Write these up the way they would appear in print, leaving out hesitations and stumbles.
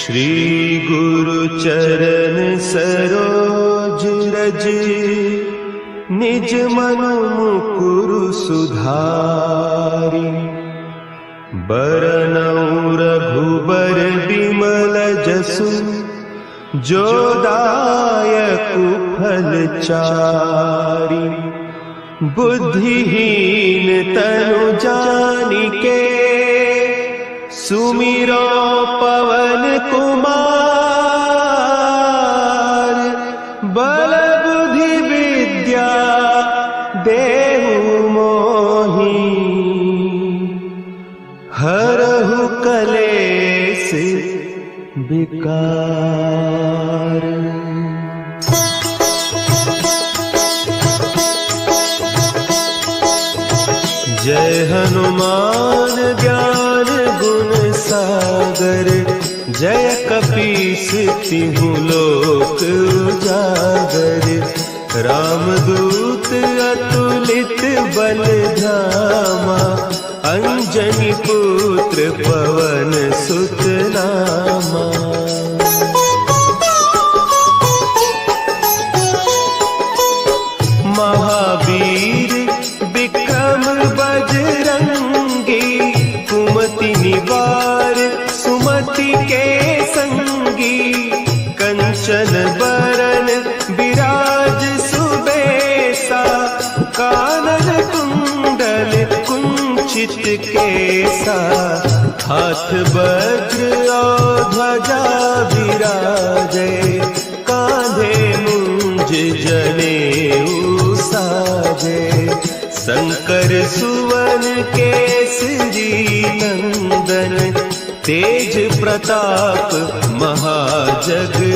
श्री गुरु चरण सरोज रज, निज मनु मुकुरु सुधारि। बरनउँ रघुबर बिमल जसु, जो दायकु फल चारि। बुद्धिहीन तनु जानिके, सुमिरो पवन कुमार। बल बुद्धि विद्या देहु मोहि, हरहु कलेस विकार। जय हनुमान ज्ञान गुण सागर, जय कपीस तिहु लोक उजागर। रामदूत अतुलित बल धामा, अंजनी पुत्र पवन सुत नामा। महावीर विक्रम बजरंगी, कुमति निवार सुमति के संगी। कंचन बरन विराज सुबेसा, कानन कुंडल कुंचित केसा। हाथ वज्र और ध्वजा विराजे, कांधे मूंज जनेऊ साजे। शंकर सुवन केसरी नंदन, तेज प्रताप महाजगवंदन।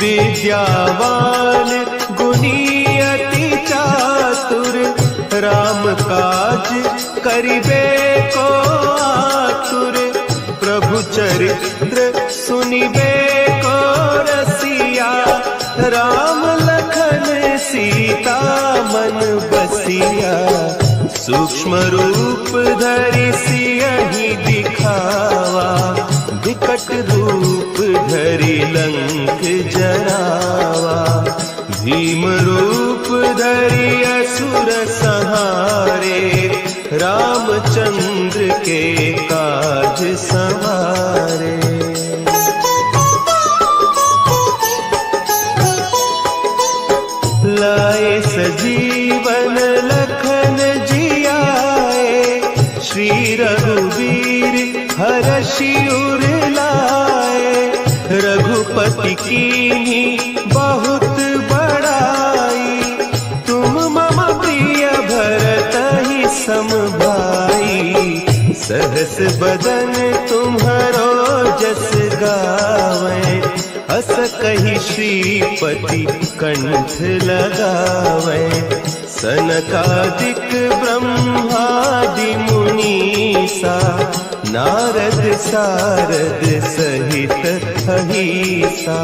विद्यावान गुणी अति चातुर, राम काज करिबे को आतुर। प्रभु चरित्र सुनिबे को रसिया, राम लखन सीता मन बसिया। सूक्ष्म रूप धरि सियहि दिखावा, विकट रूप धरि लंक जरावा। भीम रूप धरि असुर संहारे, रामचंद्र के काज सवारे। लाए सजीवन लखन जियाए, श्री रघुवीर हरषि उर लाए। रघुपति कीन्ही बहुत बड़ाई, तुम मम प्रिय भरतहि सम भाई। सहस बदन तुम्हरो जस गावें, अस कहि श्रीपति कंठ लगावें। सनकादिक ब्रह्मादि मुनीसा, नारद सारद सहित अहीसा।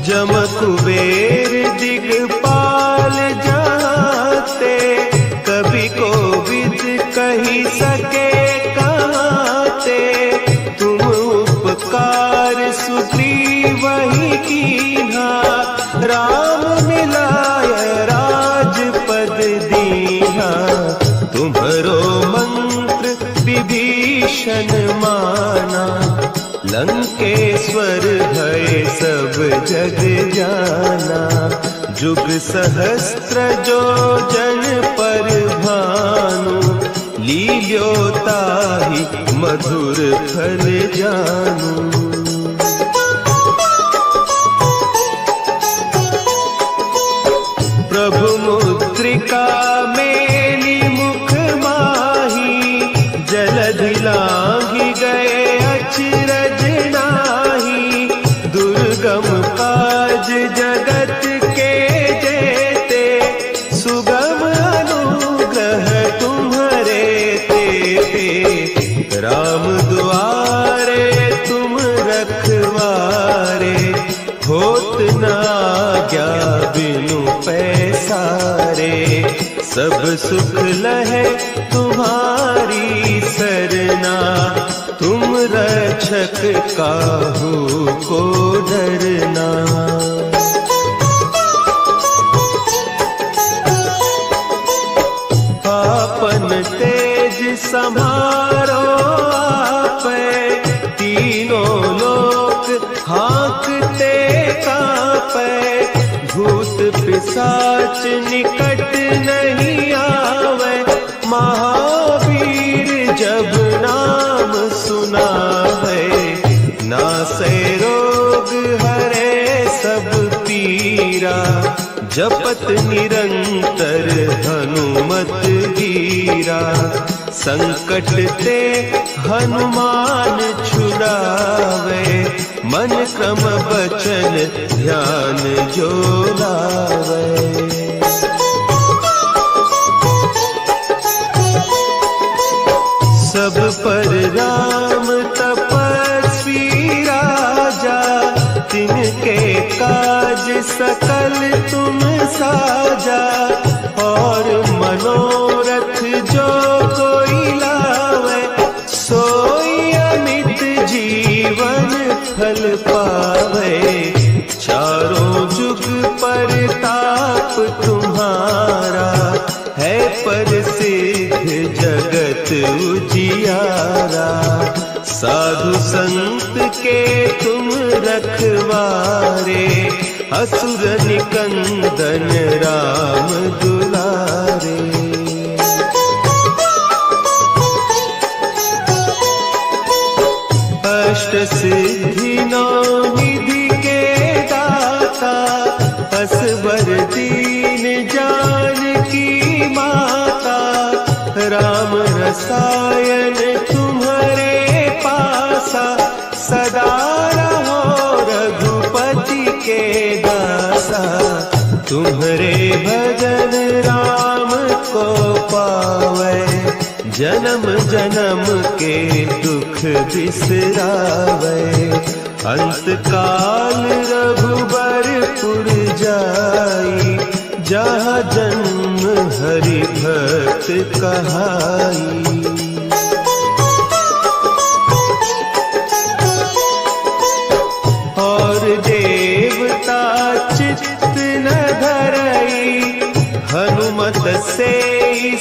जम कुबेर दिगपाल जाते, कवि कोविद कहि सके कहते। तुम उपकार सुग्रीवहि कीन्हा, राम मिलाय राजपद दीन्हा। तुम्हरो मंत्र विभीषण माना, लंकेश्वर भय सब जग जाना। जुग सहस्त्र जो जन पर भानु, लील्यो ताहि मधुर फल जानू। प्रभु मुद्रिका मेली मुख माही, जलधि लांघि गए अचरज नाही। दुर्गम काज जगत के जेते, सुगम अनुग्रह तुम्हरे तेते। राम दुआरे तुम रखवारे, होत न आज्ञा बिनु पैसारे, सब सुख लहे तुम्हारी सरना, तुम रक्षक काहू को डरना। आपन तेज संभारो आपे, तीनों लोक हाँकते कांपे, भूत पिशाच निकट नहीं आवे, महावीर जब नाम सुनावे, नासे रोग हरे सब पीरा, जपत निरंतर हनुमत वीरा, संकट ते हनुमान छुड़ावे, मन क्रम बचन ध्यान जो लावे। सब पर राम तपस्वी राजा, तिनके काज सकल तुम साजा, और मनोरथ जो कोई लावे, सोई अमित जीवन फल पावे, चारों जुग परताप तुम्हारा, है प्रसिद्ध जगत उजियारा, साधु संत के तुम रखवारे, असुर निकंदन राम दुलारे। अष्ट सिद्धि नौ निधि के दाता, असवर दीन जानकी माता, राम रसायन तुम्हारे पासा, सदा रहो रघुपति के दासा, तुम्हारे भजन राम को पावे, जन्म जन्म के दुख बिसरावे, अंत काल रघुबरपुर जाई, जहाँ जन्म हरि भक्त कहाई। और देवता चित्त न धरई, हनुमत से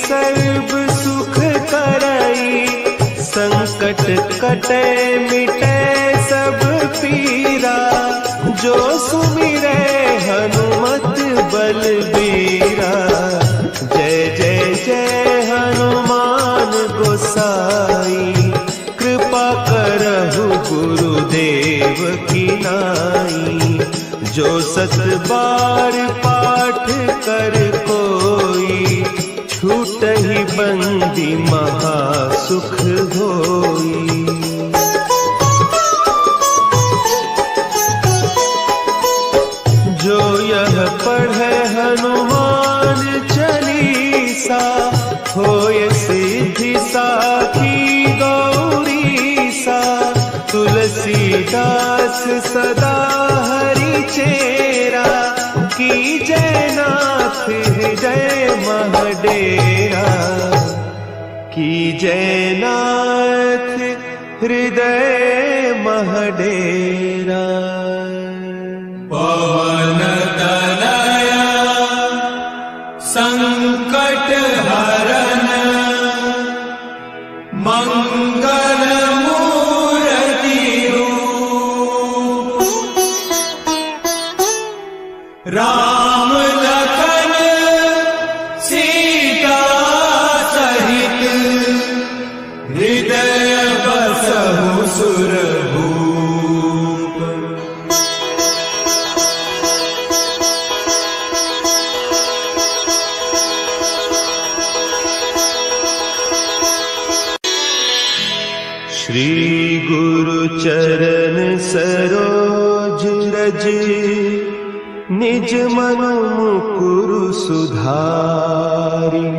सर्व सुख करई, संकट कटे मिटे सब पीरा, जो सुमिरे हनुमत बलबीरा, जय जय जय हनुमान गोसाई, कृपा करहु गुरुदेव की नाई, जो सत बार पाठ कर कोई, छूटहि बंदी महा सुख होई। जो यह पढ़े हनुमान चालीसा, होय सिद्धि साखी गौरीसा, तुलसीदास सदा हरि चेरा, की जय नाथ हृदय महडेरा, की जय नाथ हृदय महडेरा। पवन तनया संकट हरन, मंगल मूर्ति रूप, राम लखन सीता सहित, हृदय बसहु सुरभूप। श्री गुरु चरण सरोज रज, निज मनु मुकुरु सुधारि,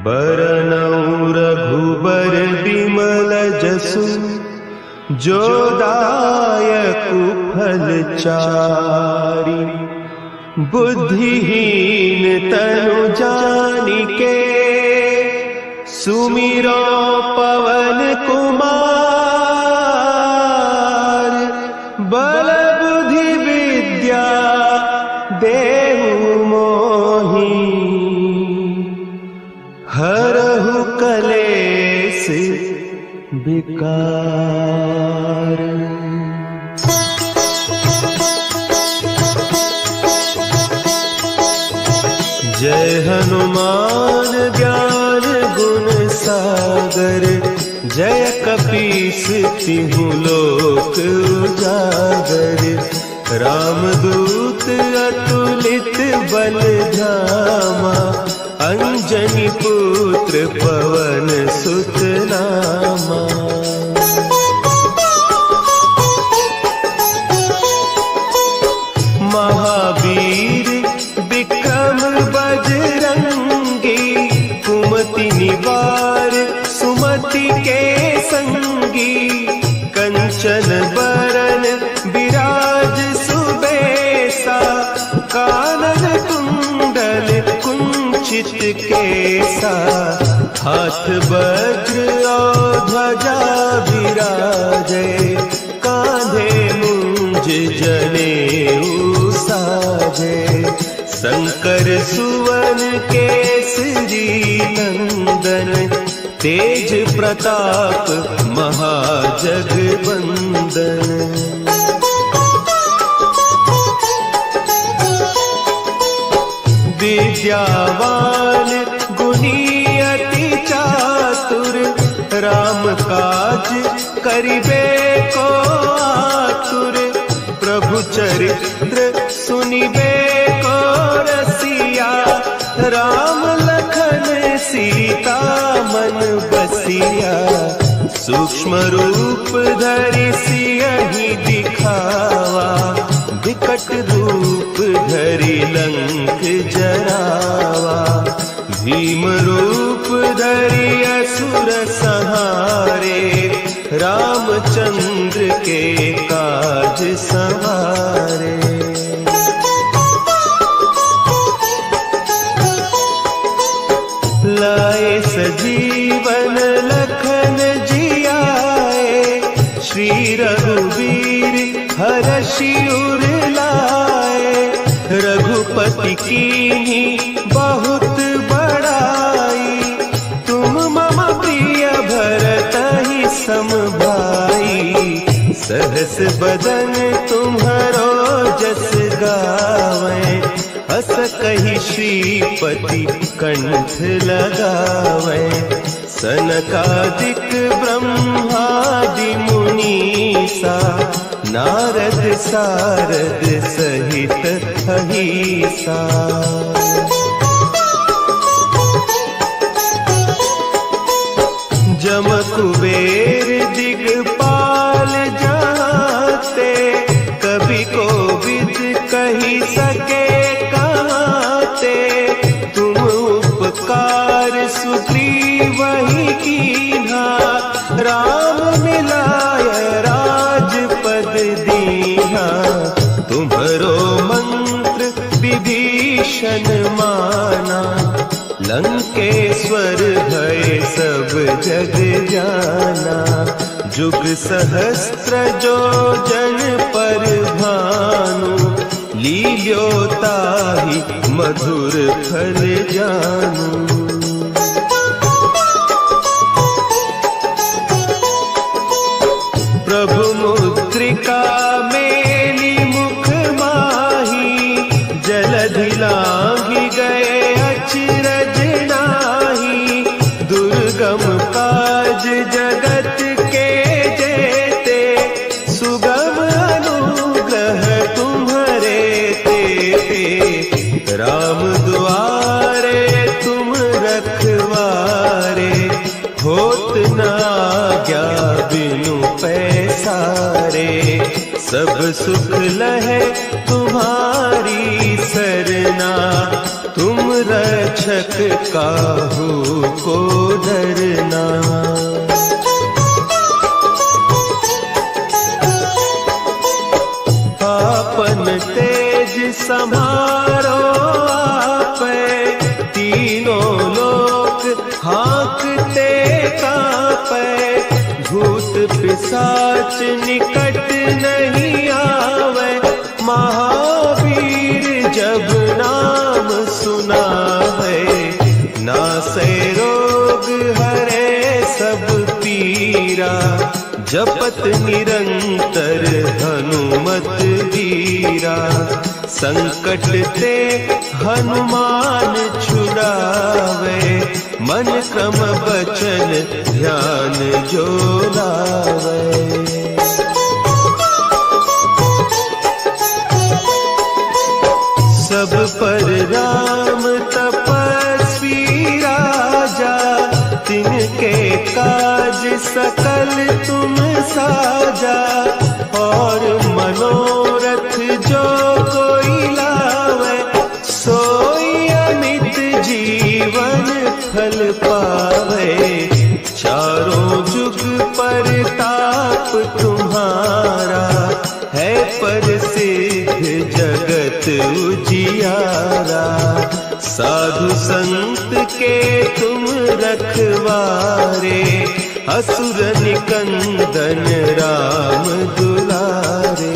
बरनउँ रघुबर बिमल जसु, जो दायक फलचारी। बुद्धिहीन तनु जानिके सुमिरो पवन कुमार। बल बुद्धि विद्या देहु मोहि हरहु कलेस विकार। जय हनुमान ज्ञान गुण सागर। जय कपीस तिहु लोक उजागर। रामदूत अतुलित बल धामा। अंजनी पुत्र पवन सुत नामा। महावीर विक्रम बजरंगी। कुमति निवार सुमति के संगी। कंचन बरन विराज सुबेसा। कानन कुंडल कुंचित केसा। हाथ वज्र और ध्वजा विराजे। कांधे मुंज जनेऊ साजे। शंकर सुवन केसरी नंदन। तेज प्रताप महाजगवंदन। विद्यावान गुणी अति चातुर। राम काज करिबे को आतुर। प्रभु चरित्र सुनिबे को रसिया। राम लखन सीता मन बसिया। सूक्ष्म रूप धरि सियहि दिखावा। विकट रूप धरि लंक जरावा। भीम रूप धरि असुर संहारे। रामचंद्र के काज सवारे। लाए सजीवन लखन जियाए। श्री रघुवीर हरषि उर लाए। रघुपति कीन्ही बहुत बड़ाई। तुम मम प्रिय भरतहि सम भाई। सहस बदन तुम्हरो जस गावें। हस कहि श्रीपति कंठ लगावें। सनकादिक ब्रह्मादि मुनीसा। नारद सारद सहित अहीसा। जम कुबेर दिगपाल जाते। कभी कोविद कही सके कहते। तुम उपकार सुग्रीवहि कीन्हा। राम मिलाय राजपद दीन्हा। तुम्हरो मंत्र विभीषण माना। लंकेश्वर भय सब जग जाना। जुग सहस्त्र जो जन पर भानु। लील्योताहि मधुर फल जानू। प्रभु मुद्रिका मेली मुख माही। जलधि लांघि गए अचरज नाही। दुर्गम काज जगत के जेते। सुगम अनुग्रह तुम्हरे तेते। राम दुआरे तुम रखवारे। होत न आज्ञा बिनु पैसारे। सब सुख लहे तुम्हारी सरना। तुम रक्षक काहू को डरना। तेज समारो आपै, तीनों लोक हाँकते कांपै, भूत पिशाच निकट नहीं आवे, महावीर जब नाम सुनावे, नासै रोग हरे सब पीरा, जपत निरंतर हनुमत वीरा, संकट ते हनुमान छुड़ावे, मन क्रम बचन ध्यान जो लावे। सब पर राम तपस्वी राजा, तिनके काज सकल तुम साजा, और मनोरथ जो कोई लावे, सोई अमित जीवन फल पावे, चारों जुग परताप तुम्हारा, है प्रसिद्ध जगत उजियारा, साधु संत के तुम रखवारे, असुर निकंदन राम दुलारे।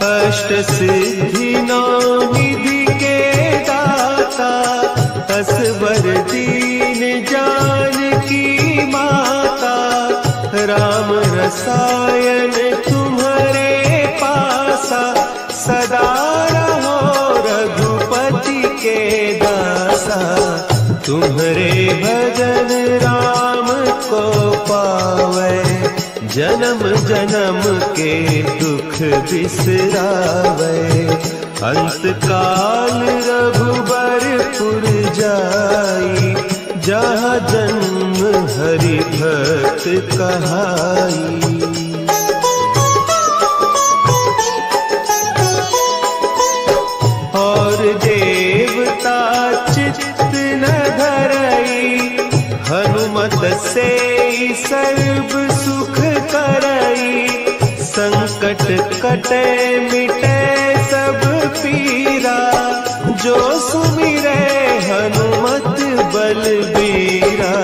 अष्ट सिद्धि नौ निधि के दाता, असवर दीन जानकी माता, राम रसायन तुम्हारे पासा, सदा रहो रघुपति के दासा, तुम्हारे भजन राम को पावे, जन्म जन्म के दुख बिसरावे, अंत काल रघुबरपुर जाई, जहाँ जन्म हरि भक्त कहाई। और देवता चित्त न धरई, हनुमत से सर्व सुख करई, संकट कटे मिटे सब पीरा, जो सुमिरे हनुमत बलबीरा,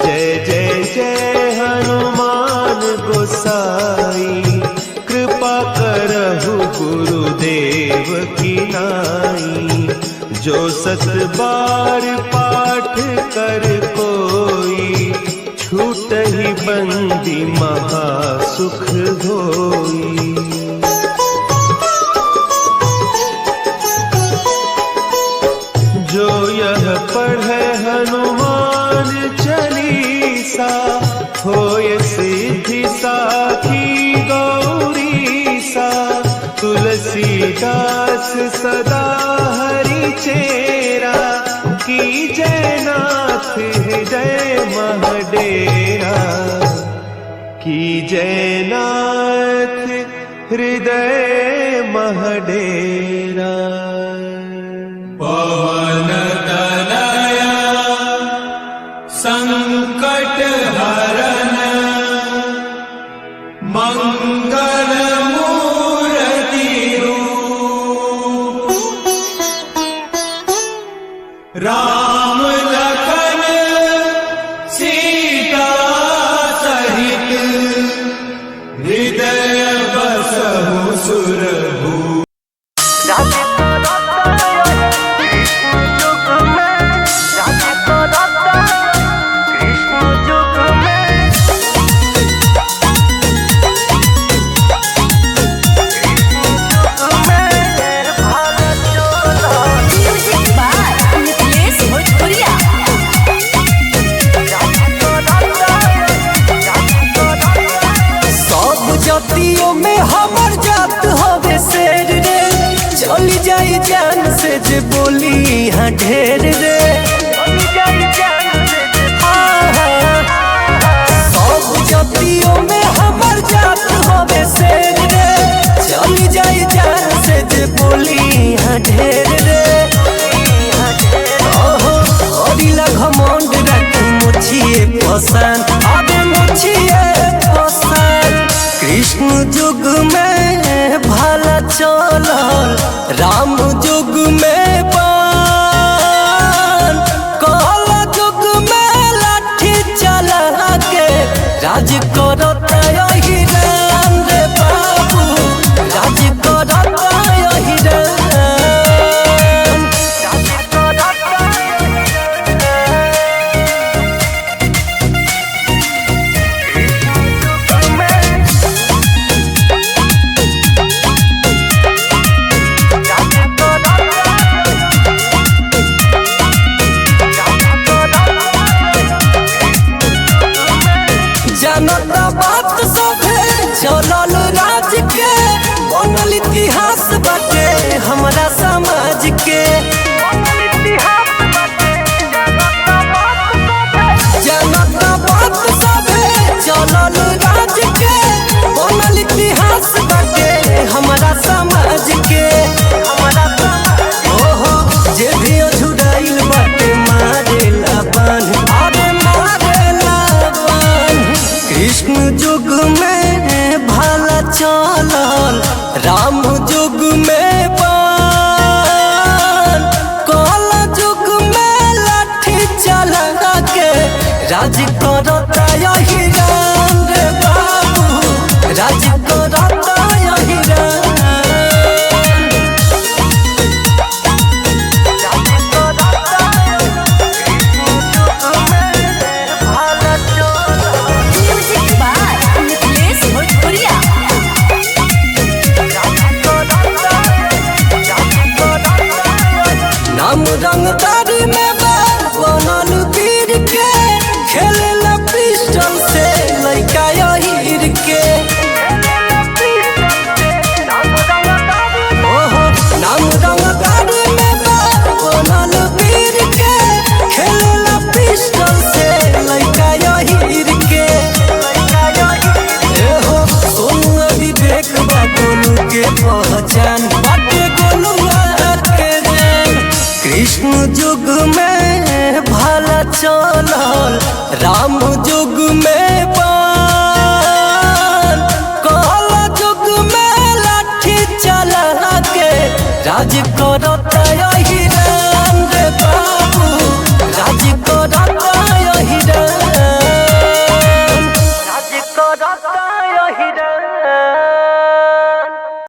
जय जय जय हनुमान गोसाई, कृपा करहु गुरुदेव की नाई, जो सत बार पाठ कर कोई, छूटहि बंदी महा सुख होई। जो यह पढ़े हनुमान चालीसा, होय सिद्धि साखी गौरीसा, तुलसीदास सदा हरि चेरा, की जयनाथ हृदय महडेरा, की जयनाथ हृदय महडेरा। पवन तनया संकट हरन, मंगल मूर्ति रूप, राम लखन सीता सहित, हृदय बसहु सुरभूप। चली जाई जान से जे बोली हाँ ढेर रे, सब जातियों में हमर जात हवे शेर रे, चली जाई जान से जे बोली हाँ ढेर रे। अरिला घमंड रखी मुछिए पसंद, आबे मुछिए राज करता यही राम रे बाबू, राज करता यही राम। जनता बात सभे चलल राज के, बनल इतिहास बाटे हमरा समाज के। जनता बात सभे चलल राज के, बनल इतिहास बाटे हमरा समाज के। ओहो जे भी अझुराइल बाटे मारेला बान, अरे मारेला बान। कृष्ण युग में भला चलल, राम युग में बान, कल युग में लाठी चला के राज करता यही राम रे बाबू, राज करता यही राम। म्यूजिक बाय मिथिलेश भोजपुरिया। नाम रंगदारी में बनल वीर के, खेलेला पिस्टल से लइका हीर के। ओहो नाम रंगदारी में बनल वीर के, खेलेला पिस्टल से लइका हीर के। एहो सोनू विवेक बा गोलू के पहचान, बाटे गोलुआ के जान। कृष्ण युग में भला चलल, राम युग में बान, कल युग में लाठी चला के राज करता यही